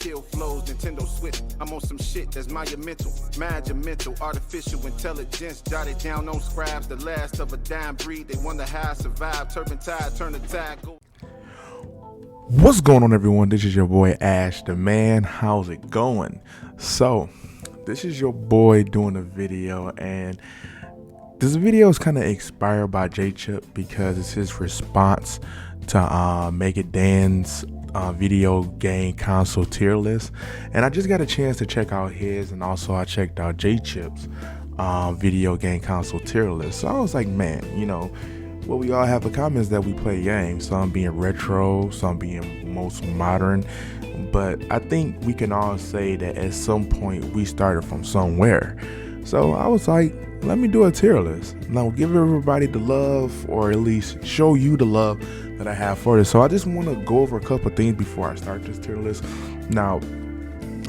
kill flows, Nintendo Switch. I'm on some shit that's monumental, magical, artificial intelligence. Jotted down on scribes, the last of a dying breed. They wonder how I survived. Turpentine, turn the tide, go. What's going on, everyone? This is your boy AshTheMan. How's it going? So this is your boy doing a video, and this video is kind of inspired by J-Chip because it's his response to Make It Dan's video game console tier list. And I just got a chance to check out his, and also I checked out J-Chip's video game console tier list. So I was like, man, you know, what we all have in common is that we play games, some being retro, some being most modern, but I think we can all say that at some point we started from somewhere. So I was like, let me do a tier list. Now give everybody the love, or at least show you the love that I have for this. So I just want to go over a couple things before I start this tier list. Now,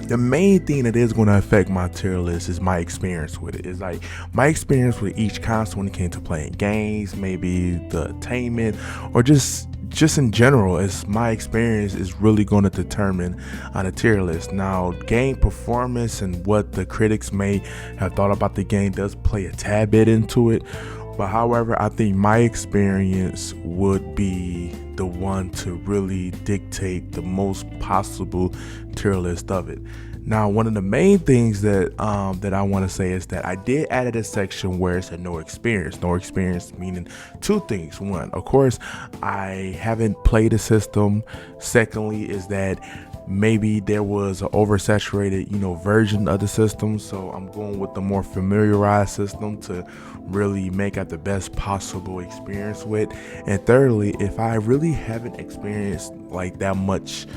the main thing that is going to affect my tier list is my experience with it. It's like my experience with each console when it came to playing games, maybe the attainment, or just in general. It's my experience is really going to determine on a tier list. Now, game performance and what the critics may have thought about the game does play a tad bit into it. But however, I think my experience would be the one to really dictate the most possible tier list of it. Now, one of the main things that I want to say is that I did add a section where it's a no experience. No experience meaning two things. One, of course, I haven't played the system. Secondly, is that maybe there was an oversaturated, version of the system. So I'm going with the more familiarized system to really make out the best possible experience with. And thirdly, if I really haven't experienced like that much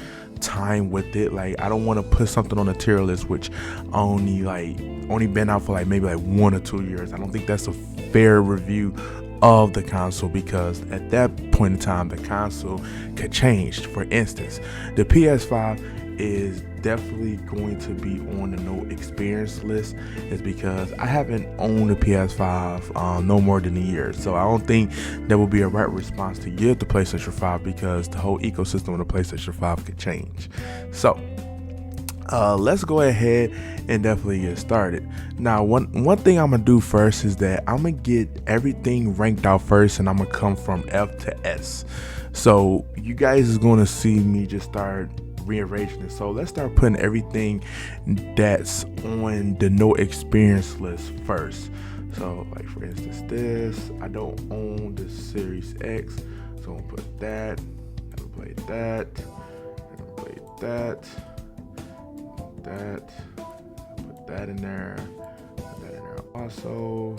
time with it, like I don't want to put something on a tier list which only been out for maybe 1 or 2 years. I don't think that's a fair review of the console, because at that point in time the console could change. For instance, the PS5 is definitely going to be on the no experience list, is because I haven't owned a PS5 no more than a year. So I don't think that would be a right response to give the PlayStation 5, because the whole ecosystem of the PlayStation 5 could change. So let's go ahead and definitely get started. Now, one thing I'm gonna do first is that I'm gonna get everything ranked out first, and I'm gonna come from F to S. So you guys is gonna see me just start rearranging it. So let's start putting everything that's on the no experience list first. So like for instance, this, I don't own the Series X, so I'm gonna put that, I'm gonna play that, I'm gonna play that, put that in there, put that in there also.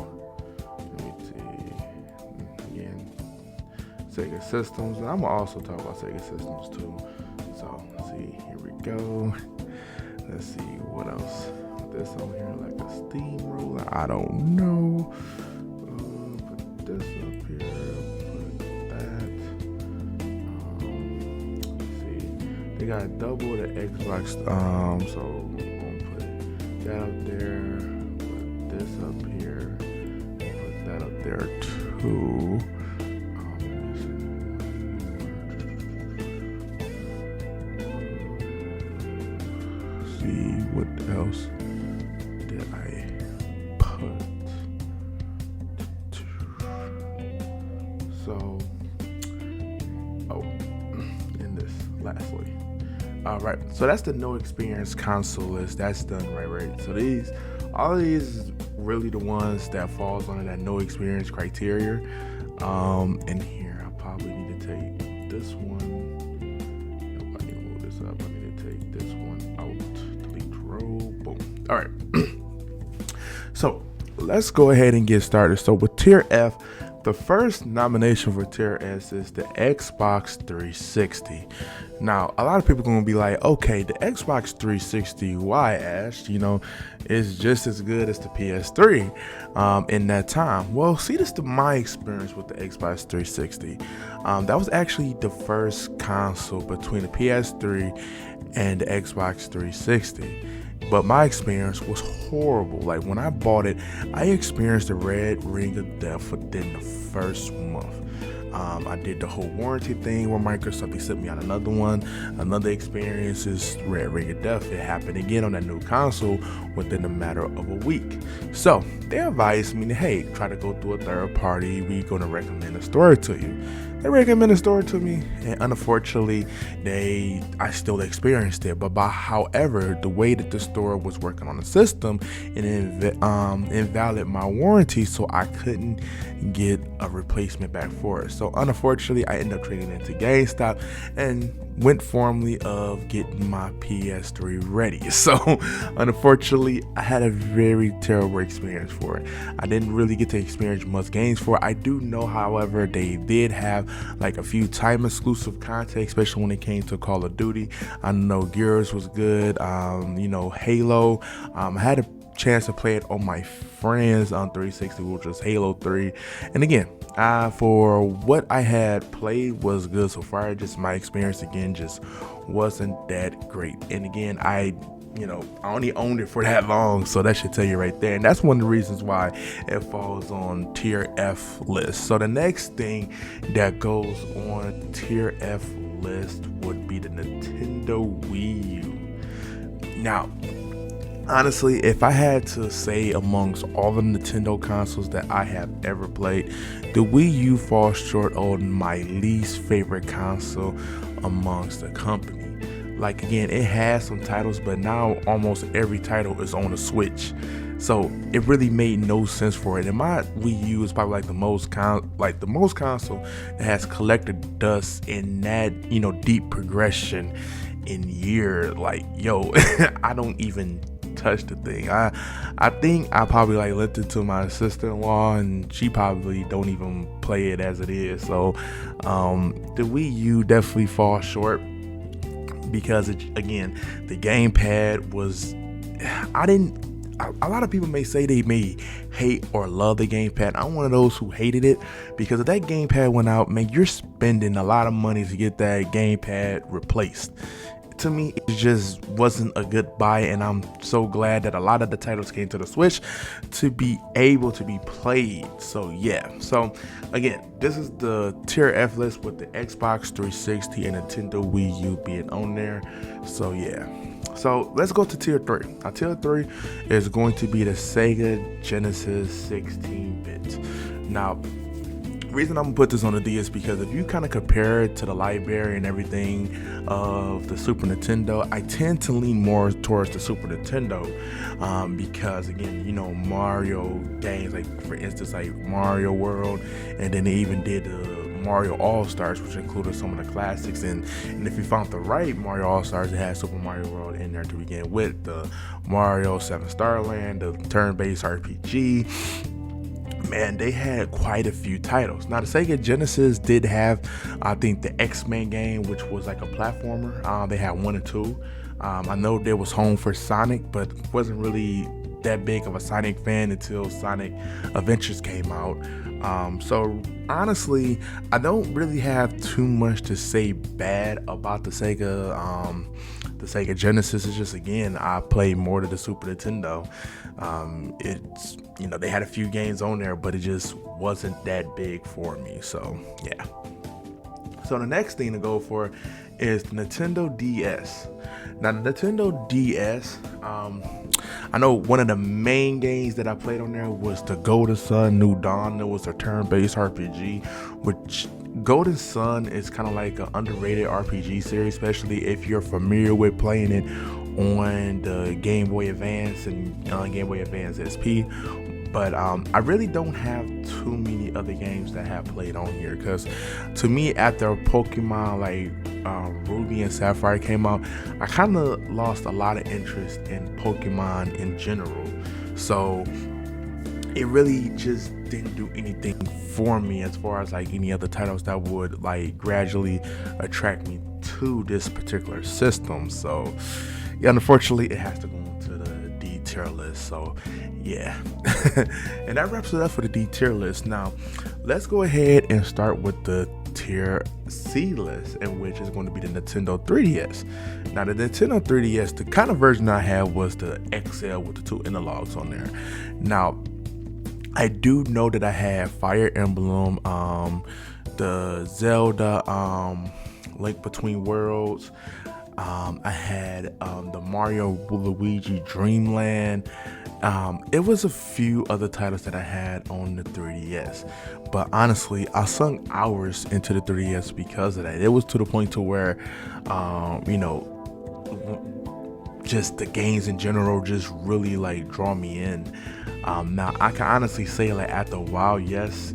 Let me see, again, Sega Systems, and I'm gonna also talk about Sega Systems too. So let's see, here we go. Let's see what else. Put this on here like a steamroller, I don't know. Put this up here, put that. Let's see, they got double the Xbox, so I'm gonna put that up there, put this up here, put that up there too. See what else did I put. So, in this lastly. All right, so that's the no experience console list. That's done right. So all of these is really the ones that falls under that no experience criteria. And here I probably need to take this one. Nope, I need to move this up. I need to take this one out. Delete row. Boom. All right. So let's go ahead and get started. So with tier F, the first nomination for tier S is the Xbox 360. Now, a lot of people are going to be like, okay, the Xbox 360, why, Ash? It's just as good as the PS3 in that time. Well, see, this is my experience with the Xbox 360. That was actually the first console between the PS3 and the Xbox 360. But my experience was horrible. Like when I bought it, I experienced the red ring of death within the first month. I did the whole warranty thing where Microsoft, they sent me on another one. Another experience is Red Ring of Death. It happened again on that new console within a matter of a week. So they advised me, hey, try to go through a third party. We're going to recommend a store to you. They recommended a store to me, and unfortunately, I still experienced it. But however, the way that the store was working on the system, it invalid my warranty, so I couldn't get a replacement back for it. So unfortunately, I ended up trading into GameStop and went formally of getting my PS3 ready. So unfortunately, I had a very terrible experience for it. I didn't really get to experience much games for it. I do know, however, they did have like a few time exclusive content, especially when it came to Call of Duty. I know Gears was good. Halo. I had a chance to play it on my friends on 360, which was Halo 3. And again, for what I had played was good so far. Just my experience again just wasn't that great. And again, I only owned it for that long, so that should tell you right there. And that's one of the reasons why it falls on tier F list. So the next thing that goes on tier F list would be the Nintendo Wii U. Now, honestly, if I had to say amongst all the Nintendo consoles that I have ever played, the Wii U falls short on my least favorite console amongst the company. Like, again, it has some titles, but now almost every title is on the Switch. So it really made no sense for it. And my Wii U is probably like the most console that has collected dust in that, deep progression in years. Like, I don't even touch the thing. I think I probably lent it to my sister-in-law, and she probably don't even play it as it is. So the Wii U definitely falls short because again, the gamepad was, a lot of people may say they may hate or love the gamepad. I'm one of those who hated it, because if that gamepad went out, man, you're spending a lot of money to get that gamepad replaced. To me, it just wasn't a good buy, and I'm so glad that a lot of the titles came to the Switch to be able to be played. So yeah, so again, this is the tier F list with the Xbox 360 and Nintendo Wii U being on there. So yeah, so let's go to tier 3. Now tier 3 is going to be the Sega Genesis 16-bit. Now, the reason I'm gonna put this on the D is because if you kind of compare it to the library and everything of the Super Nintendo, I tend to lean more towards the Super Nintendo, because again, Mario games, like for instance, like Mario World, and then they even did the Mario All-Stars, which included some of the classics, and if you found the right Mario All-Stars, it had Super Mario World in there to begin with, the Mario 7 Star Land, the turn-based RPG. Man, they had quite a few titles. Now, the Sega Genesis did have, I think, the X-Men game, which was like a platformer. They had 1 and 2. I know there was Home for Sonic, but wasn't really that big of a Sonic fan until Sonic Adventures came out. So honestly, I don't really have too much to say bad about the Sega Genesis. Is just, again, I played more to the Super Nintendo. It's, they had a few games on there, but it just wasn't that big for me. So yeah. So the next thing to go for is the Nintendo DS. Now the Nintendo DS, I know one of the main games that I played on there was the Golden Sun New Dawn. It was a turn-based RPG, which Golden Sun is kind of like an underrated RPG series, especially if you're familiar with playing it on the Game Boy Advance and Game Boy Advance SP. But I really don't have too many other games that I have played on here, because to me, after Pokemon Ruby and Sapphire came out, I kind of lost a lot of interest in Pokemon in general. So it really just didn't do anything for me as far as any other titles that would gradually attract me to this particular system. So yeah, unfortunately, it has to go into the D tier list. So yeah. And that wraps it up for the D tier list. Now let's go ahead and start with the tier C list, in which is going to be the Nintendo 3DS. Now the Nintendo 3DS, the kind of version I had was the XL with the 2 analogs on there. Now I do know that I had Fire Emblem, the Zelda Link Between Worlds. I had the Mario Luigi Dreamland. It was a few other titles that I had on the 3DS, but honestly, I sunk hours into the 3DS because of that. It was to the point to where, just the games in general just really like draw me in. Now I can honestly say, like, after a while, yes,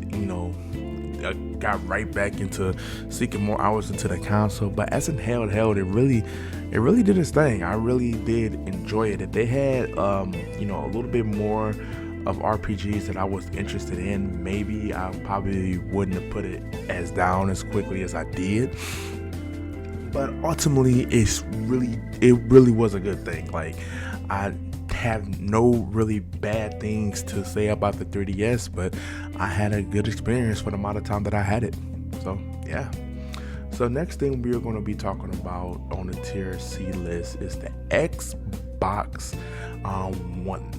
I got right back into seeking more hours into the console, but as in held, it really did its thing. I really did enjoy it. If they had a little bit more of RPGs that I was interested in, maybe I probably wouldn't have put it as down as quickly as I did. But ultimately, it really was a good thing. Like, I have no really bad things to say about the 3DS, but I had a good experience for the amount of time that I had it. So yeah. So next thing we are going to be talking about on the tier C list is the Xbox One.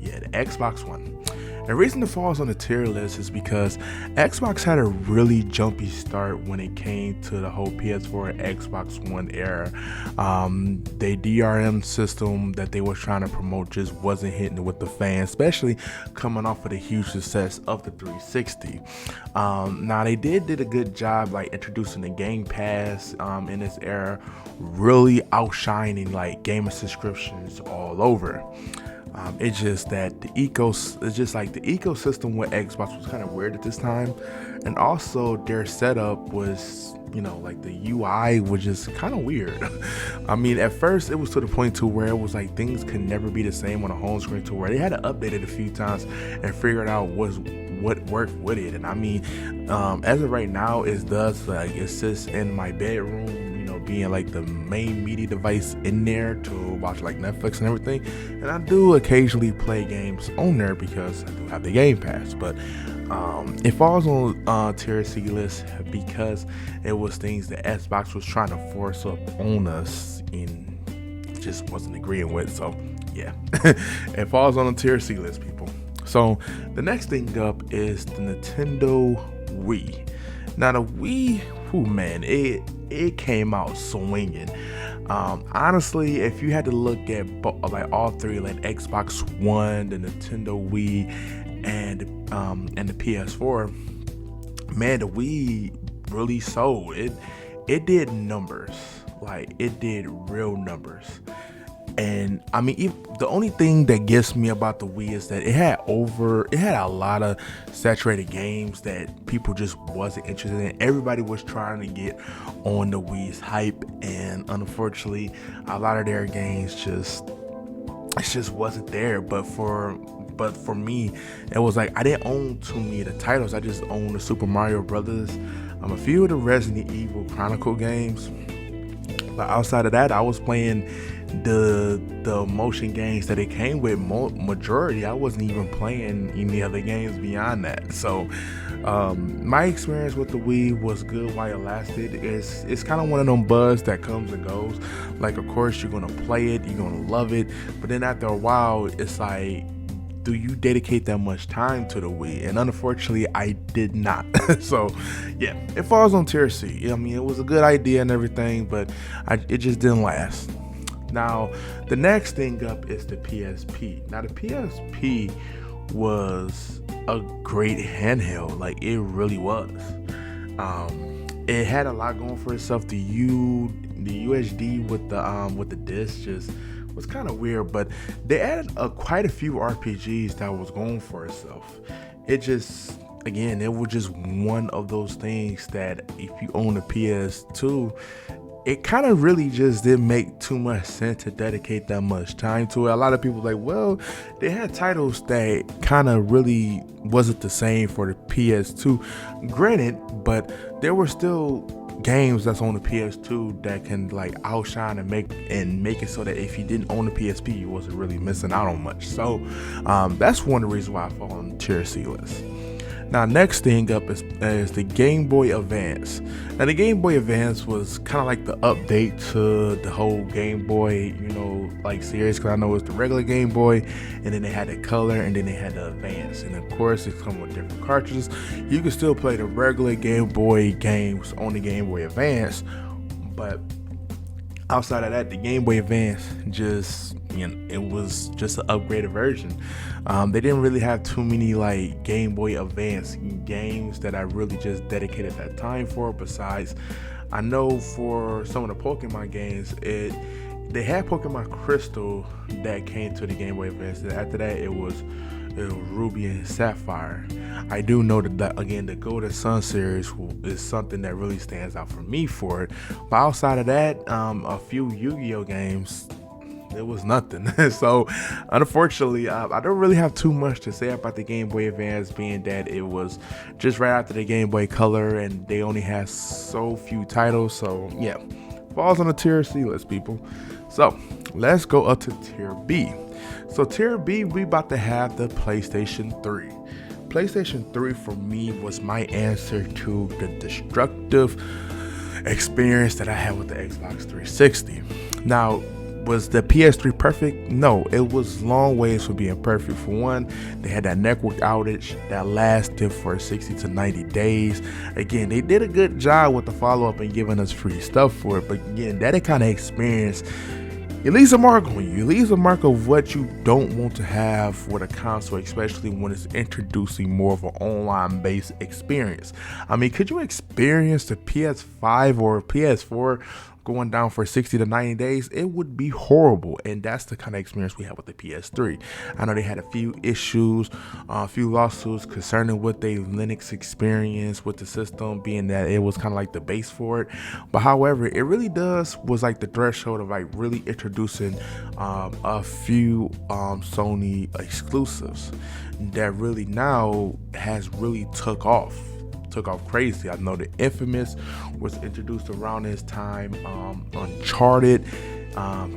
Yeah, the Xbox One. The reason it falls on the tier list is because Xbox had a really jumpy start when it came to the whole PS4 and Xbox One era. The DRM system that they were trying to promote just wasn't hitting with the fans, especially coming off of the huge success of the 360. Now they did a good job like introducing the Game Pass in this era, really outshining like gamer subscriptions all over. It's just that the ecosystem with Xbox was kind of weird at this time, and also their setup was, like the UI was just kind of weird. I mean, at first it was to the point to where it was like things could never be the same on a home screen, to where they had to update it a few times and figure it out what worked with it. And I mean, as of right now, it sits in my bedroom, being like the main media device in there to watch like Netflix and everything. And I do occasionally play games on there because I do have the Game Pass, but it falls on tier C list because it was things that Xbox was trying to force up on us and just wasn't agreeing with. So yeah, it falls on the tier C list, people. So the next thing up is the Nintendo Wii. Now the Wii, man, it came out swinging. Honestly, if you had to look at like all three, like Xbox One, the Nintendo Wii, and the PS4, man, the Wii really sold. It did numbers, like it did real numbers. And I mean, the only thing that gets me about the Wii is that it had a lot of saturated games that people just wasn't interested in. Everybody was trying to get on the Wii's hype, and unfortunately, a lot of their games just wasn't there. But for me, it was like I didn't own too many of the titles. I just owned the Super Mario Brothers, a few of the Resident Evil Chronicle games. But outside of that, I was playing the motion games that it came with. Majority, I wasn't even playing any other games beyond that. So my experience with the Wii was good while it lasted. It's kind of one of them buzz that comes and goes. Like, of course you're gonna play it, you're gonna love it, but then after a while it's like, do you dedicate that much time to the Wii? And unfortunately, I did not. So yeah, it falls on tier C. I mean, it was a good idea and everything, but it just didn't last. Now, the next thing up is the PSP. Now, the PSP was a great handheld. Like, it really was. It had a lot going for itself. The UHD with the disc just was kind of weird, but they added quite a few RPGs that was going for itself. It just, again, it was just one of those things that if you own a PS2, it kind of really just didn't make too much sense to dedicate that much time to it. A lot of people like, well, they had titles that kind of really wasn't the same for the PS2. Granted, but there were still games that's on the PS2 that can like outshine and make it so that if you didn't own the PSP, you wasn't really missing out on much. So that's one of the reasons why I fall on the tier C list. Now, next thing up is the Game Boy Advance. Now, the Game Boy Advance was kind of like the update to the whole Game Boy, like series, because I know it's the regular Game Boy, and then they had the color, and then they had the Advance, and of course it come with different cartridges. You can still play the regular Game Boy games on the Game Boy Advance, but outside of that, the Game Boy Advance just, it was just an upgraded version. They didn't really have too many like Game Boy Advance games that I really just dedicated that time for. Besides, I know for some of the Pokemon games, they had Pokemon Crystal that came to the Game Boy Advance. After that, it was Ruby and Sapphire. I do know that again, the Golden Sun series is something that really stands out for me for it. But outside of that, a few Yu-Gi-Oh games, it was nothing. So unfortunately, I don't really have too much to say about the Game Boy Advance, being that it was just right after the Game Boy Color and they only had so few titles. So yeah, falls on the tier C list, people. So let's go up to tier B. So tier B, we about to have the PlayStation 3. PlayStation 3 for me was my answer to the destructive experience that I had with the Xbox 360. Now, was the PS3 perfect? No, it was long ways from being perfect. For one, they had that network outage that lasted for 60 to 90 days. Again, they did a good job with the follow-up and giving us free stuff for it. But again, that kind of experience, it leaves a mark on you. It leaves a mark of what you don't want to have with a console, especially when it's introducing more of an online-based experience. I mean, could you experience the PS5 or PS4 going down for 60 to 90 days? It would be horrible, and that's the kind of experience we have with the PS3. I know they had a few issues, a few lawsuits concerning with their Linux experience with the system, being that it was kind of like the base for it. But however, it really was like the threshold of like really introducing a few Sony exclusives that really now has really took off crazy. I know the Infamous was introduced around this time, Uncharted,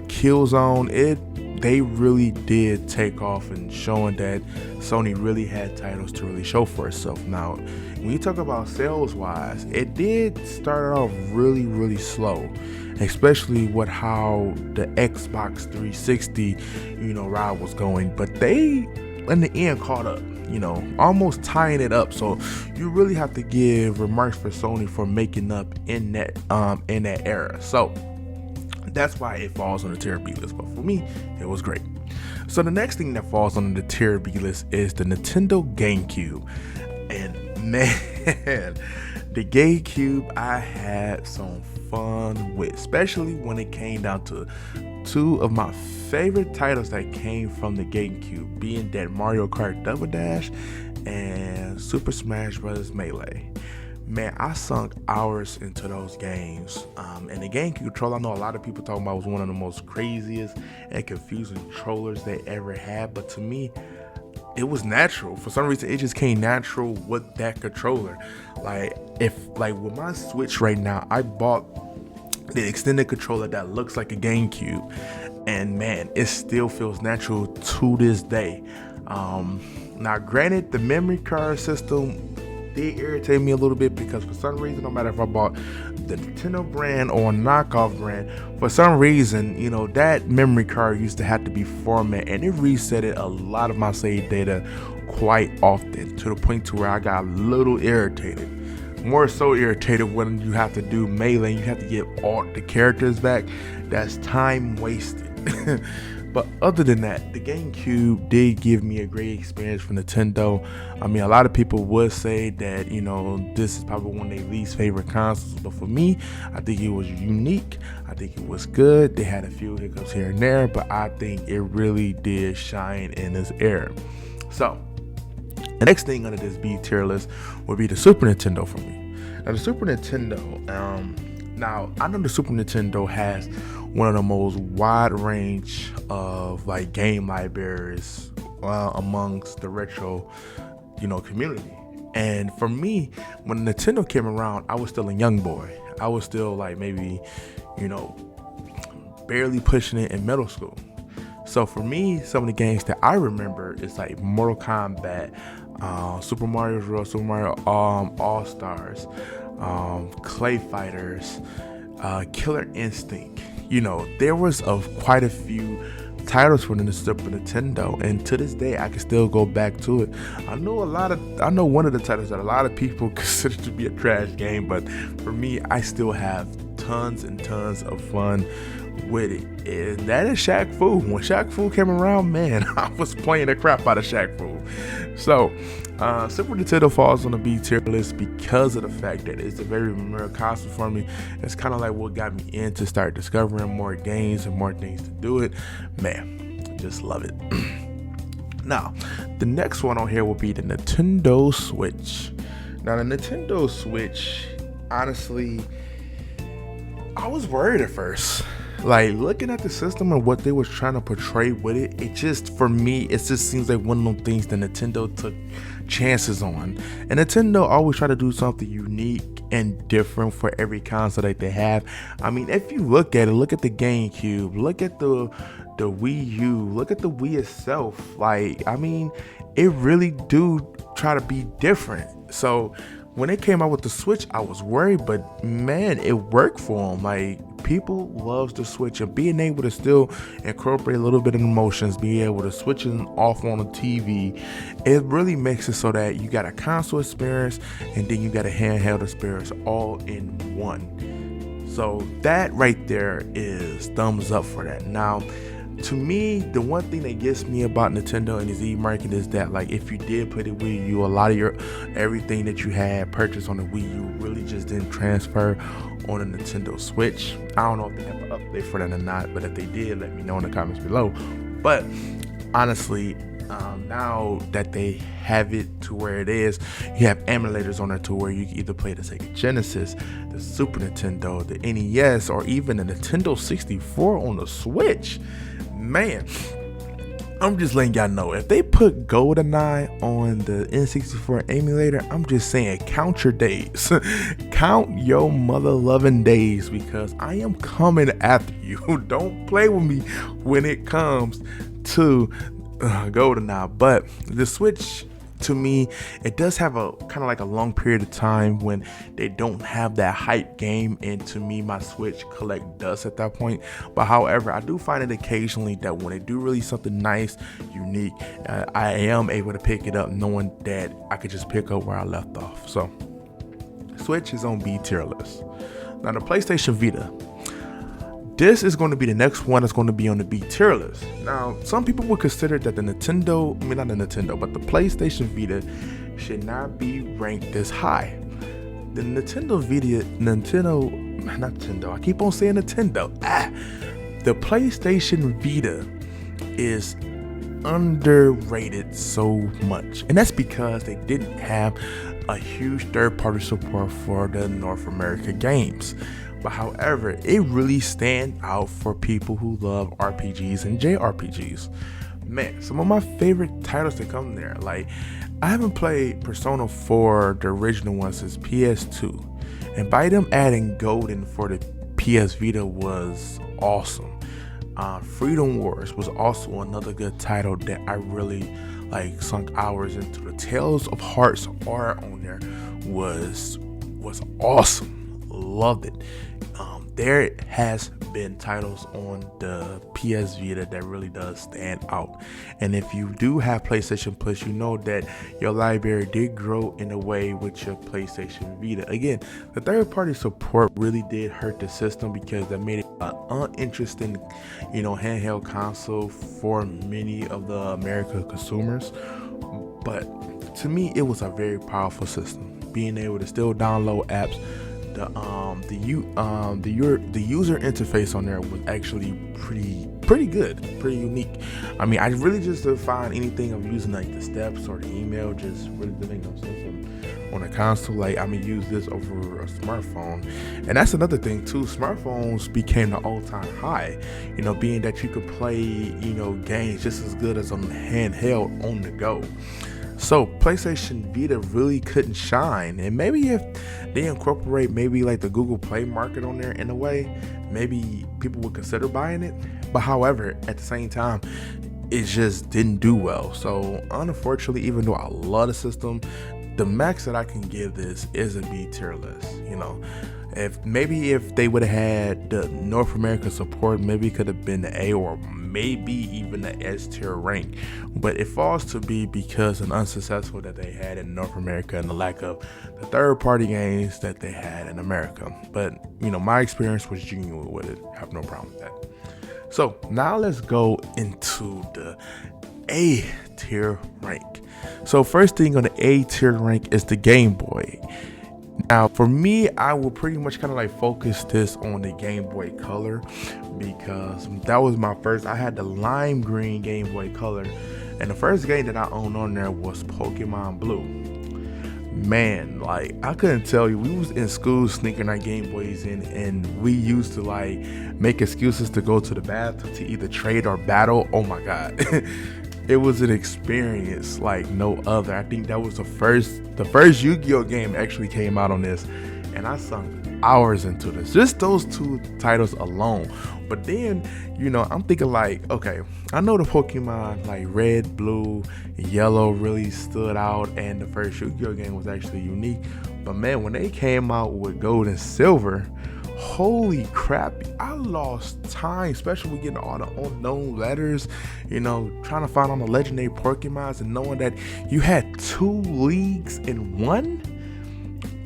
Killzone. They really did take off, and showing that Sony really had titles to really show for itself. Now, when you talk about sales wise, it did start off really slow, especially with how the Xbox 360 ride was going, but they in the end caught up, almost tying it up. So you really have to give remarks for Sony for making up in that era. So that's why it falls on the tier B list. But for me, it was great. So the next thing that falls on the tier B list is the Nintendo GameCube. And man, the GameCube I had some fun with, especially when it came down to two of my favorite titles that came from the GameCube, being that Mario Kart Double Dash and Super Smash Bros. Melee. Man, I sunk hours into those games. And the GameCube controller, I know a lot of people talking about, was one of the most craziest and confusing controllers they ever had, but to me, it was natural. For some reason, it just came natural with that controller. Like with my Switch right now, I bought the extended controller that looks like a GameCube, and man, it still feels natural to this day. Now granted, the memory card system did irritate me a little bit, because for some reason, no matter if I bought the Nintendo brand or a knockoff brand, for some reason, that memory card used to have to be formatted, and it resetted a lot of my save data quite often, to the point to where I got a little irritated. More so irritated when you have to do Melee and you have to get all the characters back. That's time wasted. But other than that, the GameCube did give me a great experience for Nintendo. I mean, a lot of people would say that, this is probably one of their least favorite consoles. But for me, I think it was unique. I think it was good. They had a few hiccups here and there, but I think it really did shine in this era. So the next thing under this B tier list would be the Super Nintendo for me. Now, the Super Nintendo, now I know the Super Nintendo has one of the most wide range of like game libraries amongst the retro, community. And for me, when Nintendo came around, I was still a young boy. I was still like maybe, barely pushing it in middle school. So for me, some of the games that I remember is like Mortal Kombat, Super Mario Bros., Super Mario All Stars, Clay Fighters, Killer Instinct. You know, there was quite a few titles for the Super Nintendo, and to this day I can still go back to it. I know one of the titles that a lot of people consider to be a trash game, but for me, I still have tons and tons of fun with it, and that is Shaq Fu. When Shaq Fu came around, man, I was playing the crap out of Shaq Fu. So Super Nintendo falls on the B tier list because of the fact that it's a very memorable console for me. It's kind of like what got me in to start discovering more games and more things to do it. Man, just love it. Now, the next one on here will be the Nintendo Switch. Now, the Nintendo Switch, honestly, I was worried at first. Like, looking at the system and what they was trying to portray with it, it just, for me, it just seems like one of those things that Nintendo took chances on. And Nintendo always try to do something unique and different for every console that they have. I mean, if you look at it, look at the GameCube, look at the Wii U, look at the Wii itself. Like, I mean, it really do try to be different. So when they came out with the Switch, I was worried, but man, it worked for them. Like, people loves the Switch, and being able to still incorporate a little bit of emotions, being able to switch it off on the TV, it really makes it so that you got a console experience and then you got a handheld experience all in one. So that right there is thumbs up for that. Now, to me, the one thing that gets me about Nintendo and its e-market is that, like, if you did put it Wii U, a lot of everything that you had purchased on the Wii U really just didn't transfer on a Nintendo Switch. I don't know if they have an update for that or not, but if they did, let me know in the comments below. But honestly, now that they have it to where it is, you have emulators on there to where you can either play the Sega Genesis, the Super Nintendo, the NES, or even the Nintendo 64 on the Switch. Man, I'm just letting y'all know, if they put GoldenEye on the N64 emulator, I'm just saying, count your days. Count your mother-loving days, because I am coming after you. Don't play with me when it comes to GoldenEye. But the Switch, to me, it does have a kind of like a long period of time when they don't have that hype game, and to me, my Switch collect dust at that point. But however, I do find it occasionally that when they do release something nice, unique, I am able to pick it up knowing that I could just pick up where I left off. So Switch is on B tier list. Now, the PlayStation Vita, this is going to be the next one that's going to be on the B tier list. Now, some people would consider that the PlayStation Vita should not be ranked this high. The I keep on saying Nintendo. The PlayStation Vita is underrated so much, and that's because they didn't have a huge third-party support for the North America games. But however, it really stands out for people who love RPGs and JRPGs. Man, some of my favorite titles that come there, like, I haven't played Persona 4, the original one, since PS2. And by them adding Golden for the PS Vita was awesome. Freedom Wars was also another good title that I really sunk hours into. The Tales of Hearts art on there was awesome. Loved it. There has been titles on the PS Vita that really does stand out. And if you do have PlayStation Plus, you know that your library did grow in a way with your PlayStation Vita. Again, the third-party support really did hurt the system because that made it an uninteresting, handheld console for many of the American consumers. But to me, it was a very powerful system. Being able to still download apps. The user interface on there was actually pretty good, pretty unique. I mean, I really just didn't find anything of using like the steps or the email, just really didn't make no sense on a console. Like, I mean, use this over a smartphone, and that's another thing too. Smartphones became the all-time high, being that you could play, games just as good as on handheld on the go. So PlayStation Vita really couldn't shine, and maybe if they incorporate maybe like the Google Play market on there in a way, maybe people would consider buying it. But however, at the same time, it just didn't do well. So unfortunately, even though I love the system, the max that I can give this is a B tier list. If they would have had the North America support, maybe it could have been the A or maybe even the S tier rank. But it falls to B because of the unsuccessful that they had in North America and the lack of the third party games that they had in America. But my experience was genuine with it. I have no problem with that. So now let's go into the A tier rank. So first thing on the A tier rank is the Game Boy. Now for me, I will pretty much kind of like focus this on the Game Boy Color because that was my first. I had the lime green Game Boy Color, and the first game that I owned on there was Pokemon Blue. Man, like I couldn't tell you, we was in school sneaking our Game Boys in, and we used to like make excuses to go to the bathroom to either trade or battle. Oh my god. It was an experience like no other. I think that was the first Yu-Gi-Oh game actually came out on this, and I sunk hours into this, just those two titles alone. But then, I'm thinking like, okay, I know the Pokemon like red, blue, yellow really stood out, and the first Yu-Gi-Oh game was actually unique. But man, when they came out with gold and silver, holy crap, I lost time, especially with getting all the unknown letters, trying to find all the legendary Pokemons and knowing that you had 2 leagues in one.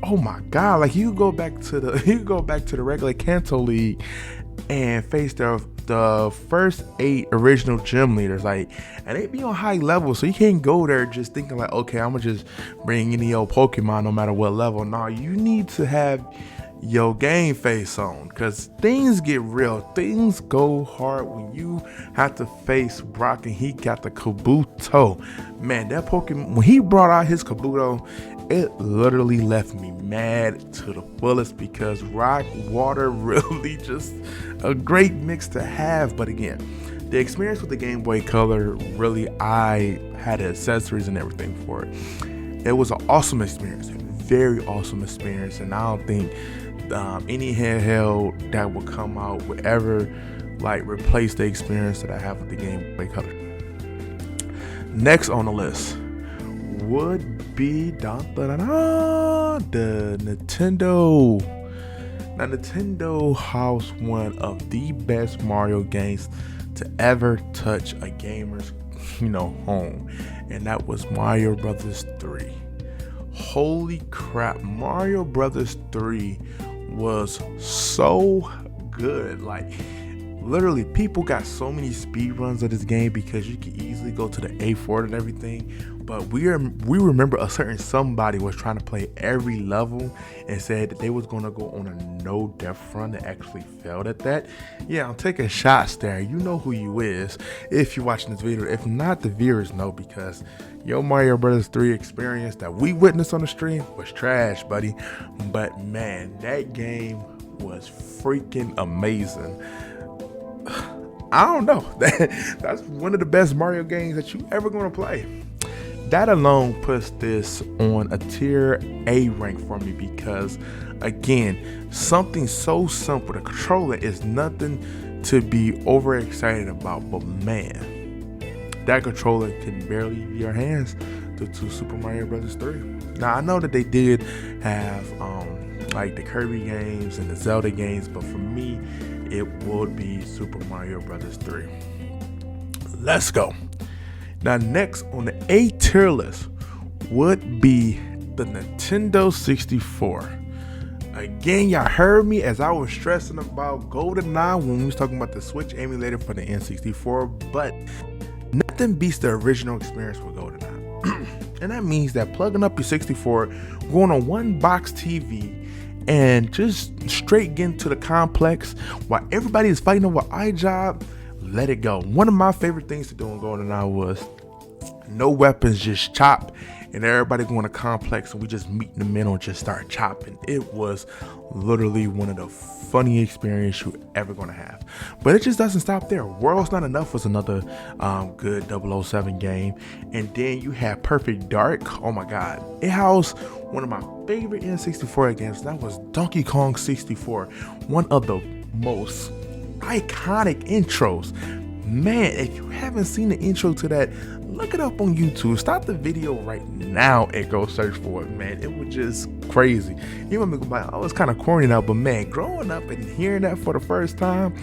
Oh my god, like you go back to the regular Kanto League and face the first 8 original gym leaders, like, and they be on high level, so you can't go there just thinking like, okay, I'm gonna just bring any old Pokemon no matter what level. No, you need to have your game face on, because things get real, things go hard when you have to face Brock and he got the Kabuto. Man, that Pokemon, when he brought out his Kabuto, it literally left me mad to the fullest, because rock water really just a great mix to have. But again, the experience with the Game Boy Color, really, I had the accessories and everything for it. It was an awesome experience, a very awesome experience, and I don't think any handheld that will come out would ever like replace the experience that I have with the Game Boy Color. Next on the list would be the Nintendo. Now, Nintendo housed one of the best Mario games to ever touch a gamer's home, and that was Mario Brothers 3. Holy crap, Mario Brothers 3 was so good. Like literally, people got so many speed runs of this game because you could easily go to the A4 and everything. But we remember a certain somebody was trying to play every level and said that they was gonna go on a no death run and actually failed at that. Yeah, I'm taking shots there. You know who you is if you're watching this video. If not, the viewers know, because your Mario Brothers 3 experience that we witnessed on the stream was trash, buddy. But man, that game was freaking amazing. I don't know. That's one of the best Mario games that you ever gonna play. That alone puts this on a tier A rank for me, because again, something so simple, the controller is nothing to be overexcited about, but man, that controller can barely leave your hands due to Super Mario Brothers 3. Now I know that they did have like the Kirby games and the Zelda games, but for me, it would be Super Mario Brothers 3. Let's go. Now next on the A tier list would be the Nintendo 64. Again, y'all heard me as I was stressing about GoldenEye when we was talking about the Switch emulator for the N64, but nothing beats the original experience with GoldenEye. And that means that plugging up your 64, going on one box TV, and just straight getting to the complex while everybody is fighting over eye job, let it go. One of my favorite things to do in GoldenEye was no weapons, just chop, and everybody going to complex and we just meet in the middle and just start chopping. It was literally one of the funny experiences you ever going to have. But it just doesn't stop there. World's Not Enough was another good 007 game. And then you have Perfect Dark. Oh my god, it housed one of my favorite N64 games. That was Donkey Kong 64, one of the most iconic intros. Man, if you haven't seen the intro to that, look it up on YouTube. Stop the video right now and go search for it, man. It was just crazy. You might be like, oh, it's kind of corny now, but man, growing up and hearing that for the first time,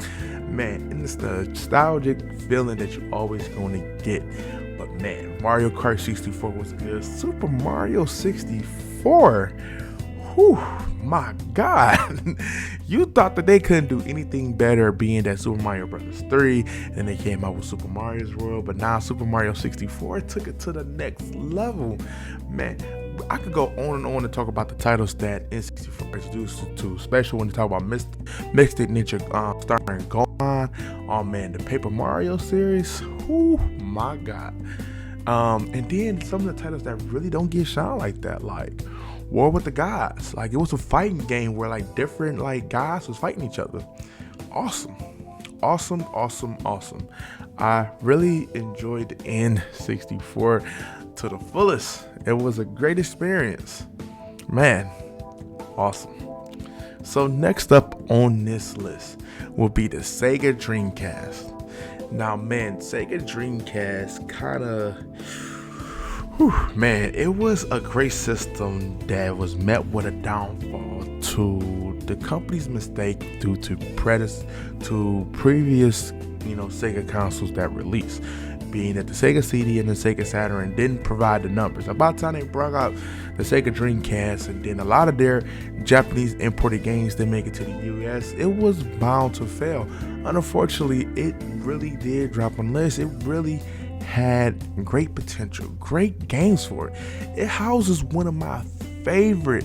man, and it's the nostalgic feeling that you're always going to get. But man, Mario Kart 64 was good. Super Mario 64. Whew, my God. You thought that they couldn't do anything better, being that Super Mario Bros. 3, and they came out with Super Mario's World, but now Super Mario 64 took it to the next level. Man, I could go on and on to talk about the titles that N64 introduced to, especially when you talk about Mystic Ninja starring Gohan. Oh man, the Paper Mario series. Oh my God. And then some of the titles that really don't get shine like that, like War with the Gods. Like, it was a fighting game where like different like guys was fighting each other. Awesome. I really enjoyed the N64 to the fullest. It was a great experience, man. Awesome. So next up on this list will be the Sega Dreamcast. Now man, Sega Dreamcast man, it was a great system that was met with a downfall to the company's mistake due to previous Sega consoles that released, being that the Sega CD and the Sega Saturn didn't provide the numbers. About the time they brought out the Sega Dreamcast, and then a lot of their Japanese imported games didn't make it to the US, it was bound to fail. Unfortunately, it really did drop on the list. It really had great potential, great games for it. It houses one of my favorite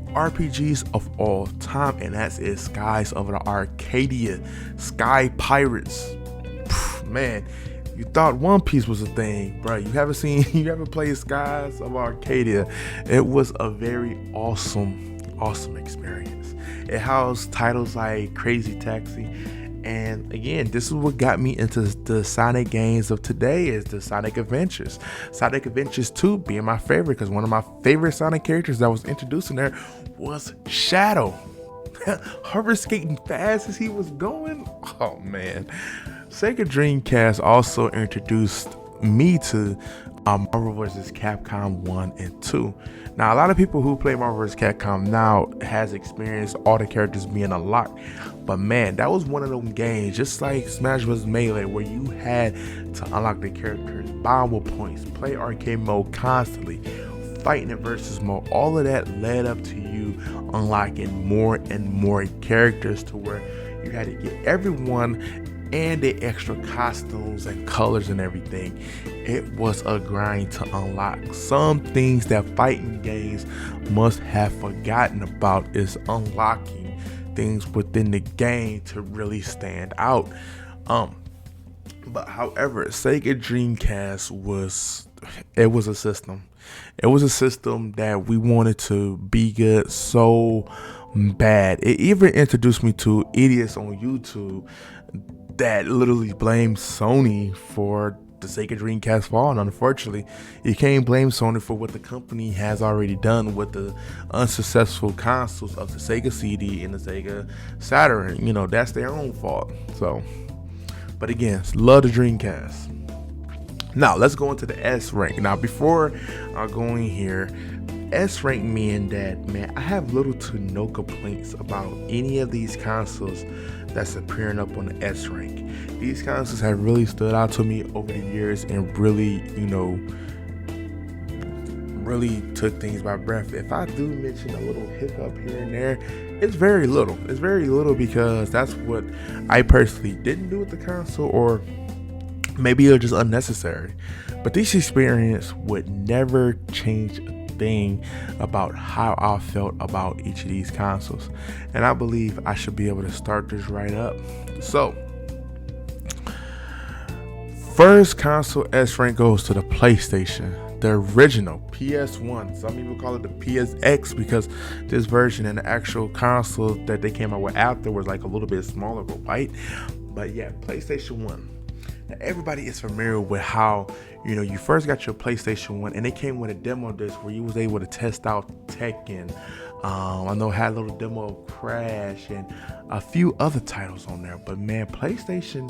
RPGs of all time, and that's Skies of Arcadia, Sky Pirates. Man, you thought One Piece was a thing, bro. You haven't played Skies of Arcadia. It was a very awesome experience. It housed titles like Crazy Taxi. And again, this is what got me into the Sonic games of today, is the Sonic Adventures. Sonic Adventures 2 being my favorite, because one of my favorite Sonic characters that was introduced in there was Shadow. Hover skating fast as he was going. Oh man. Sega Dreamcast also introduced me to Marvel vs. Capcom 1 and 2. Now, a lot of people who play Marvel vs. Capcom now has experienced all the characters being unlocked. But man, that was one of those games, just like Smash Bros. Melee, where you had to unlock the characters, buy with points, play arcade mode constantly, fighting in versus mode. All of that led up to you unlocking more and more characters, to where you had to get everyone and the extra costumes and colors and everything. It was a grind to unlock. Some things that fighting games must have forgotten about is unlocking things within the game to really stand out. But however, Sega Dreamcast was a system. It was a system that we wanted to be good so bad. It even introduced me to idiots on YouTube that literally blamed Sony for the Sega Dreamcast fall, and unfortunately, you can't blame Sony for what the company has already done with the unsuccessful consoles of the Sega CD and the Sega Saturn. That's their own fault. So, but again, love the Dreamcast. Now let's go into the S rank. Now before I go in here, S rank meaning that, man, I have little to no complaints about any of these consoles that's appearing up on the S rank. These consoles have really stood out to me over the years and really, really took things by breath. If I do mention a little hiccup here and there, it's very little. It's very little, because that's what I personally didn't do with the console, or maybe it was just unnecessary. But this experience would never change a thing about how I felt about each of these consoles, and I believe I should be able to start this right up. So, first console S rank goes to the PlayStation, the original PS1. Some people call it the PSX, because this version and the actual console that they came out with after was like a little bit smaller but white. But yeah, PlayStation 1. Now, everybody is familiar with how, you first got your PlayStation 1 and it came with a demo disc where you was able to test out Tekken. I know it had a little demo of Crash and a few other titles on there, but man, PlayStation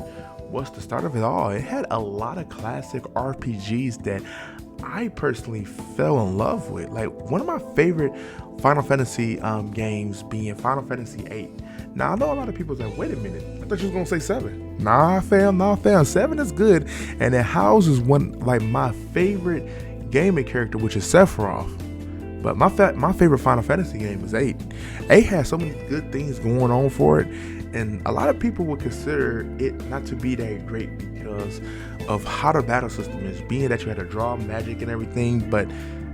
was the start of it all. It had a lot of classic RPGs that I personally fell in love with. Like, one of my favorite Final Fantasy games being Final Fantasy VIII. Now, I know a lot of people say, wait a minute, I thought you was gonna say 7. Nah, fam, 7 is good, and it houses my favorite gaming character, which is Sephiroth. But my favorite Final Fantasy game is 8. 8 has so many good things going on for it, and a lot of people would consider it not to be that great because of how the battle system is, being that you had to draw magic and everything, but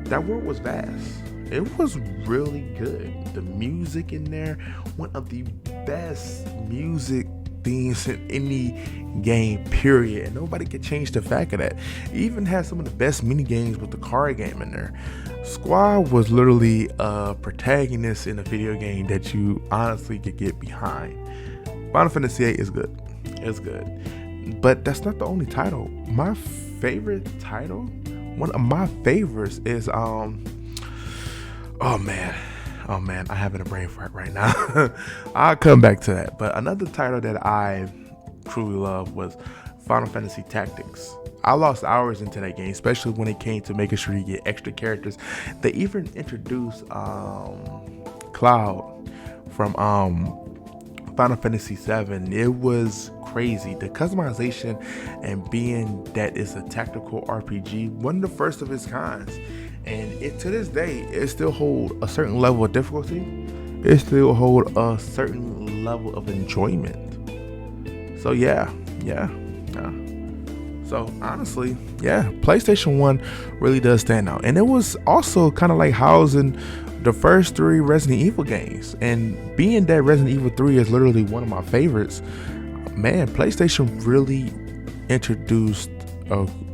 that world was vast. It was really good. The music in there, one of the best music themes in any game, period. And nobody could change the fact of that. It even had some of the best mini games with the card game in there. Squad was literally a protagonist in a video game that you honestly could get behind. Final Fantasy VIII is good. It's good. But that's not the only title. My favorite title, one of my favorites is Oh man, I having a brain fart right now. I'll come back to that. But another title that I truly love was Final Fantasy Tactics. I lost hours into that game, especially when it came to making sure you get extra characters. They even introduced Cloud from Final Fantasy VII. It was crazy. The customization and being that it's a tactical RPG, one of the first of its kinds. And it, to this day, it still holds a certain level of difficulty. It still holds a certain level of enjoyment. So yeah. So honestly, yeah, PlayStation 1 really does stand out. And it was also kind of like housing the first 3 Resident Evil games. And being that Resident Evil 3 is literally one of my favorites, man, PlayStation really introduced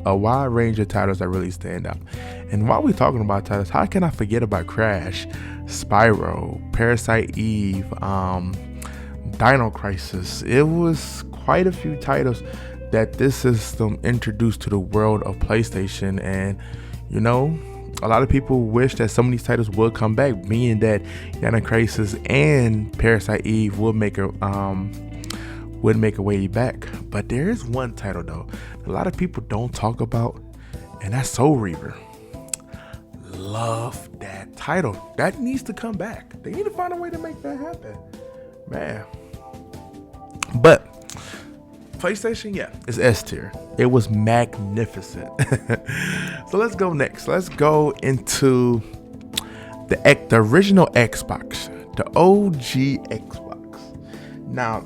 a wide range of titles that really stand out. And while we're talking about titles, how can I forget about Crash, Spyro, Parasite Eve, Dino Crisis? It was quite a few titles that this system introduced to the world of PlayStation. And a lot of people wish that some of these titles would come back, being that Dino Crisis and Parasite Eve would make a way back. But there is one title though a lot of people don't talk about, and that's Soul Reaver. Love that title. That needs to come back. They need to find a way to make that happen, man. But PlayStation, yeah, it's S tier. It was magnificent. So let's go next. Let's go into the original Xbox, the OG Xbox. Now,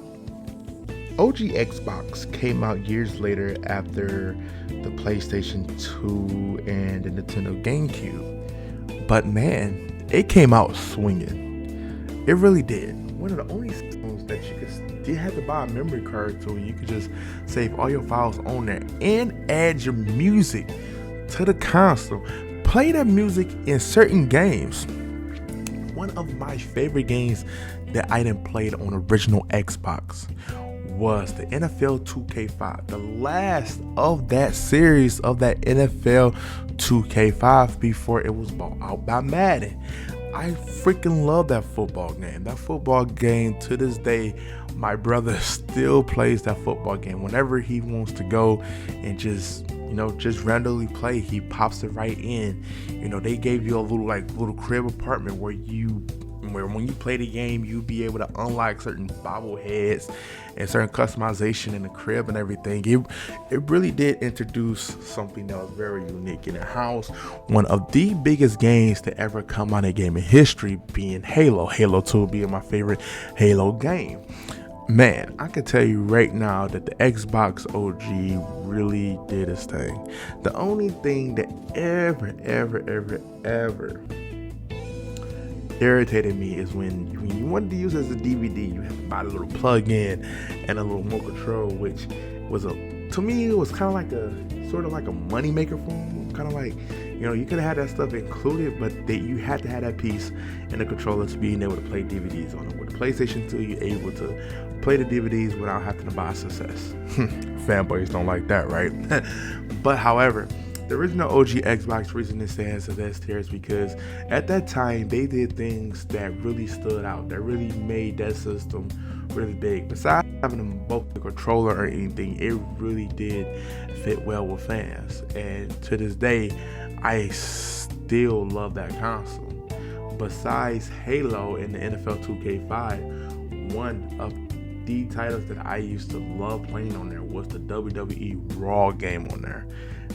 OG Xbox came out years later after the PlayStation 2 and the Nintendo Gamecube. But man, it came out swinging. It really did. One of the only systems that you had to buy a memory card to, and you could just save all your files on there and add your music to the console. Play that music in certain games. One of my favorite games that I didn't play on original Xbox was the NFL 2K5, the last of that series of that NFL 2K5 before it was bought out by Madden. I freaking love that football game. That football game, to this day, my brother still plays that football game. Whenever he wants to go and just randomly play, he pops it right in. They gave you a little crib apartment where when you play the game, you'll be able to unlock certain bobbleheads and certain customization in the crib and everything. It really did introduce something that was very unique in the house. One of the biggest games to ever come out of gaming history being Halo. Halo 2 being my favorite Halo game. Man, I can tell you right now that the Xbox OG really did its thing. The only thing that ever irritated me is when you wanted to use it as a DVD, you had to buy a little plug-in and a little remote control, which was to me it was kind of like a money maker for them. Kind of like, you could have had that stuff included, but you had to have that piece and the controller to being able to play DVDs on it. With the PlayStation 2, you're able to play the DVDs without having to buy success. Fanboys don't like that, right? But however, the original OG Xbox reason it stands as S tier is because at that time they did things that really stood out, that really made that system really big. Besides having them both the controller or anything, it really did fit well with fans. And to this day, I still love that console. Besides Halo and the NFL 2K5, one of the titles that I used to love playing on there was the WWE Raw game on there.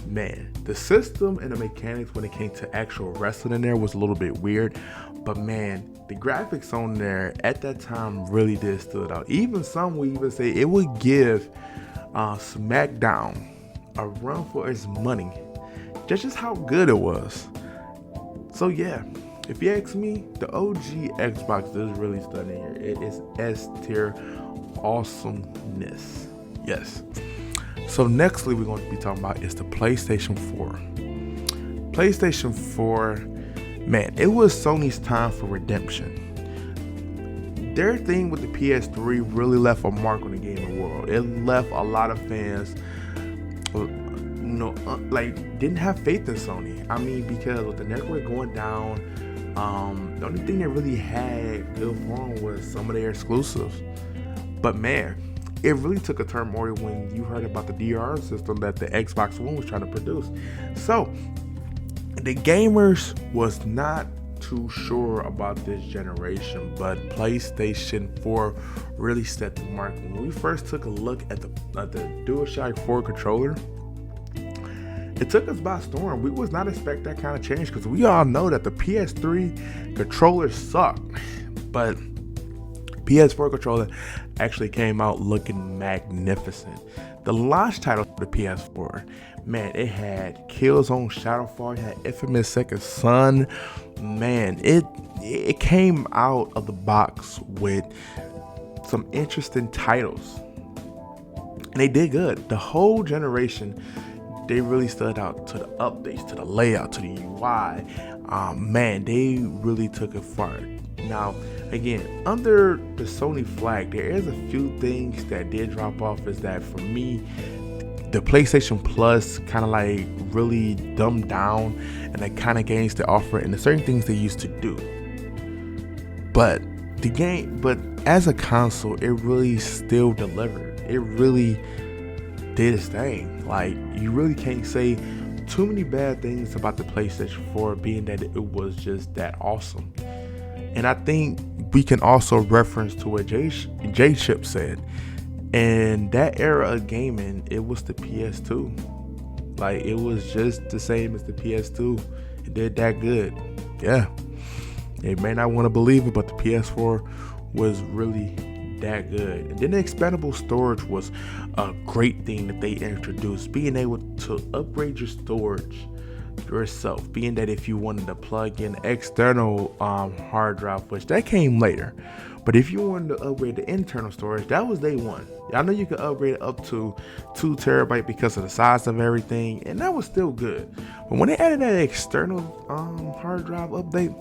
Man, the system and the mechanics when it came to actual wrestling in there was a little bit weird, but man, the graphics on there at that time really did stood out. Even some would even say it would give SmackDown a run for its money. Just how good it was. So yeah, if you ask me, the OG Xbox is really stunning here. It is S tier awesomeness. Yes. So nextly we're going to be talking about is the PlayStation 4. PlayStation 4, man, it was Sony's time for redemption. Their thing with the PS3 really left a mark on the gaming world. It left a lot of fans, didn't have faith in Sony. I mean, because with the network going down, the only thing they really had good for them was some of their exclusives. But man, it really took a turmoil when you heard about the DRM system that the Xbox One was trying to produce. So the gamers was not too sure about this generation, but PlayStation 4 really set the mark. When we first took a look at the DualShock 4 controller, it took us by storm. We was not expect that kind of change because we all know that the PS3 controllers suck, but PS4 controller actually came out looking magnificent. The launch title for the PS4, man, it had Killzone Shadowfall, it had Infamous Second Son. Man, it came out of the box with some interesting titles, and they did good. The whole generation, they really stood out to the updates, to the layout, to the UI. Man, they really took it far. Now, again, under the Sony flag, there is a few things that did drop off. Is that for me, the PlayStation Plus kind of like really dumbed down and the kind of games they offer and the certain things they used to do. But as a console, it really still delivered. It really did its thing. Like, you really can't say too many bad things about the PlayStation 4, being that it was just that awesome. And I think we can also reference to what J-Chip said. In that era of gaming, it was the PS2. Like, it was just the same as the PS2. It did that good. Yeah. They may not want to believe it, but the PS4 was really that good. And then the expandable storage was a great thing that they introduced. Being able to upgrade your storage yourself, being that if you wanted to plug in external hard drive, which that came later, but if you wanted to upgrade the internal storage, that was day one. I know you could upgrade it up to 2 terabyte because of the size of everything, and that was still good. But when they added that external hard drive update,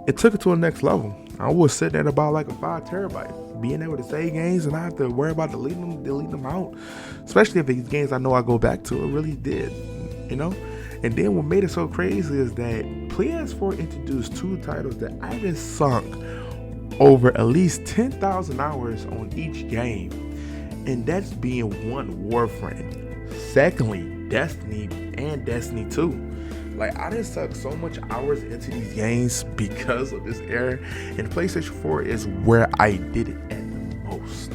it took it to a next level. I was sitting at about like a 5 terabyte, being able to save games and not have to worry about deleting them out, especially if it's games I know I go back to. It really did, you know. And then what made it so crazy is that PS4 introduced 2 titles that I just sunk over at least 10,000 hours on each game. And that's being one, Warframe. Secondly, Destiny and Destiny 2. Like, I done sucked so much hours into these games because of this era. And PlayStation 4 is where I did it at the most.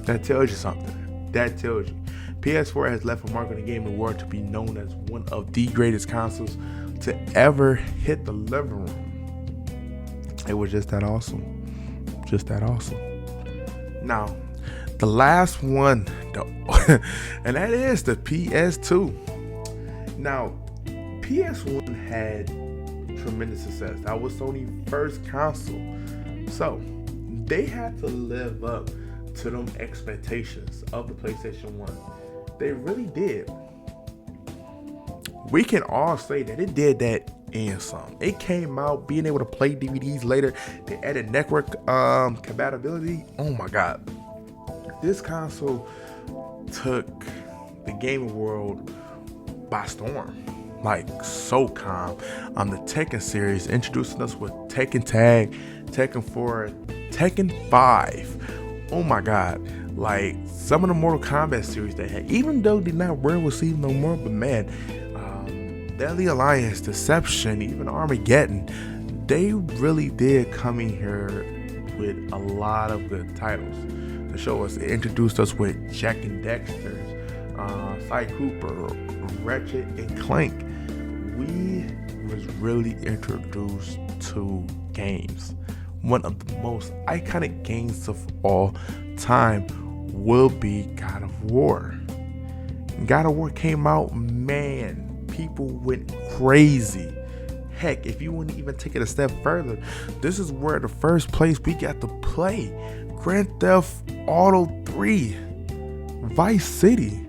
That tells you something. That tells you. PS4 has left a mark on the gaming world to be known as one of the greatest consoles to ever hit the living room. It was just that awesome. Just that awesome. Now, the last one, and that is the PS2. Now, PS1 had tremendous success. That was Sony's first console. So, they had to live up to them expectations of the PlayStation 1. They really did. We can all say that it did that and some. It came out being able to play DVDs later. They added network compatibility. Oh my God. This console took the gaming world by storm. Like so calm. The Tekken series introducing us with Tekken Tag, Tekken 4, Tekken 5. Oh my god. Like some of the Mortal Kombat series they had, even though they're not well received no more, but man, Deadly Alliance, Deception, even Armageddon, they really did come in here with a lot of good titles to show us. It introduced us with Jack and Dexter's, Cy Cooper, Ratchet and Clank. We was really introduced to games. One of the most iconic games of all time will be God of War. God of War came out, man, people went crazy. Heck, if you wouldn't even take it a step further, this is where the first place we got to play Grand Theft Auto 3, Vice City,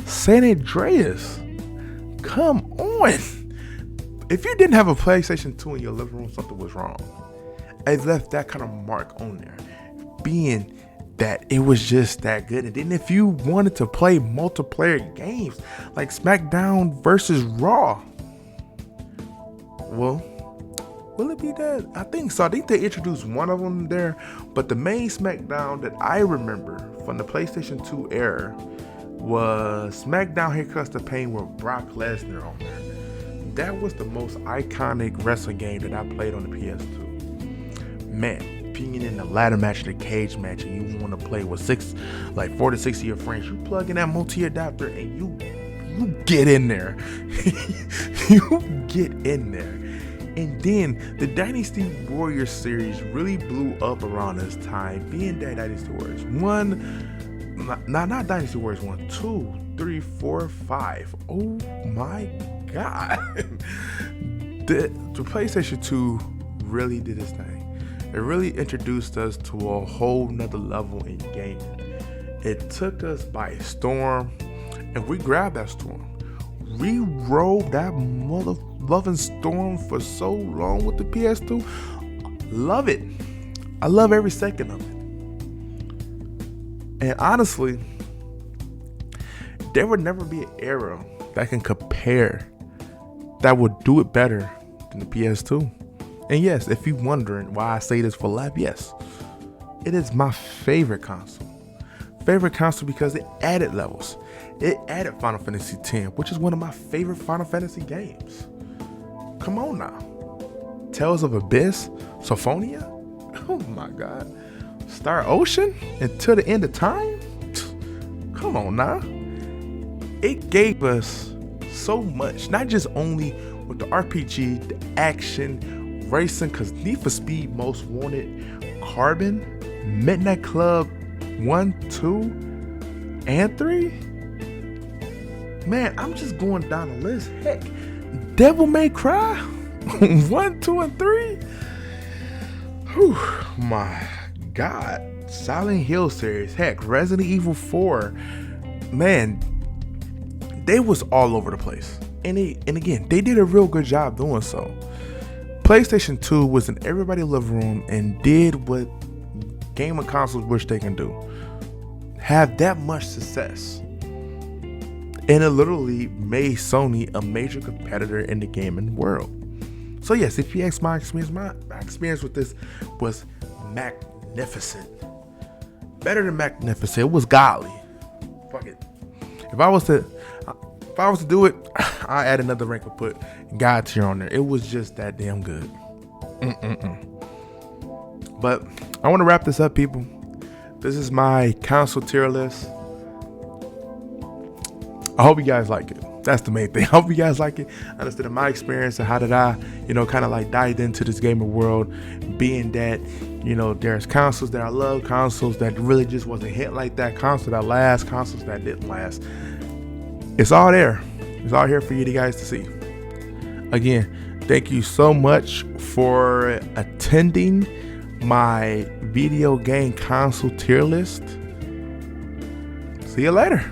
San Andreas. Come on. If you didn't have a PlayStation 2 in your living room, something was wrong. It left that kind of mark on there, being that it was just that good. And then if you wanted to play multiplayer games like SmackDown versus Raw, well, will it be that? I think so. I think they introduced one of them there, but the main SmackDown that I remember from the PlayStation 2 era was SmackDown Here Comes the Pain with Brock Lesnar on there. That was the most iconic wrestling game that I played on the PS2. Man, being in the ladder match, the cage match, and you want to play with 4 to 6 of your friends, you plug in that multi-adapter and you get in there. You get in there. And then the Dynasty Warriors series really blew up around this time, being that Dynasty Warriors 1, not Dynasty Warriors 1, 2, 3, 4, 5. Oh my god. The PlayStation 2 really did its thing. It really introduced us to a whole nother level in gaming. It took us by storm, and we grabbed that storm. We rode that mother loving storm for so long with the PS2. Love it. I love every second of it. And honestly, there would never be an era that can compare, that would do it better than the PS2. And yes, if you're wondering why I say this for life, yes, it is my favorite console. Favorite console because it added levels. It added Final Fantasy X, which is one of my favorite Final Fantasy games. Come on now. Tales of Abyss, Symphonia, oh my god. Star Ocean, Until the End of Time. Come on now. It gave us so much, not just only with the RPG, the action, racing, because Need for Speed Most Wanted, Carbon, Midnight Club 1, 2, and 3. Man, I'm just going down the list. Heck, Devil May Cry 1, 2, and 3. Whew, my god. Silent Hill series. Heck, Resident Evil 4. Man, they was all over the place. And again, they did a real good job doing so. PlayStation 2 was in everybody's living room and did what gaming consoles wish they can do. Have that much success. And it literally made Sony a major competitor in the gaming world. So yes, if you ask my experience with this was magnificent. Better than magnificent. It was godly. Fuck it. If I was to do it, I add another rank and put God tier on there. It was just that damn good. But I want to wrap this up, people. This is my console tier list. I hope you guys like it. That's the main thing. I hope you guys like it. Understood my experience and how did I, kind of like dive into this gaming world, being that, there's consoles that I love, consoles that really just wasn't hit like that, consoles that last, consoles that didn't last. It's all there. It's all here for you guys to see. Again, thank you so much for attending my video game console tier list. See you later.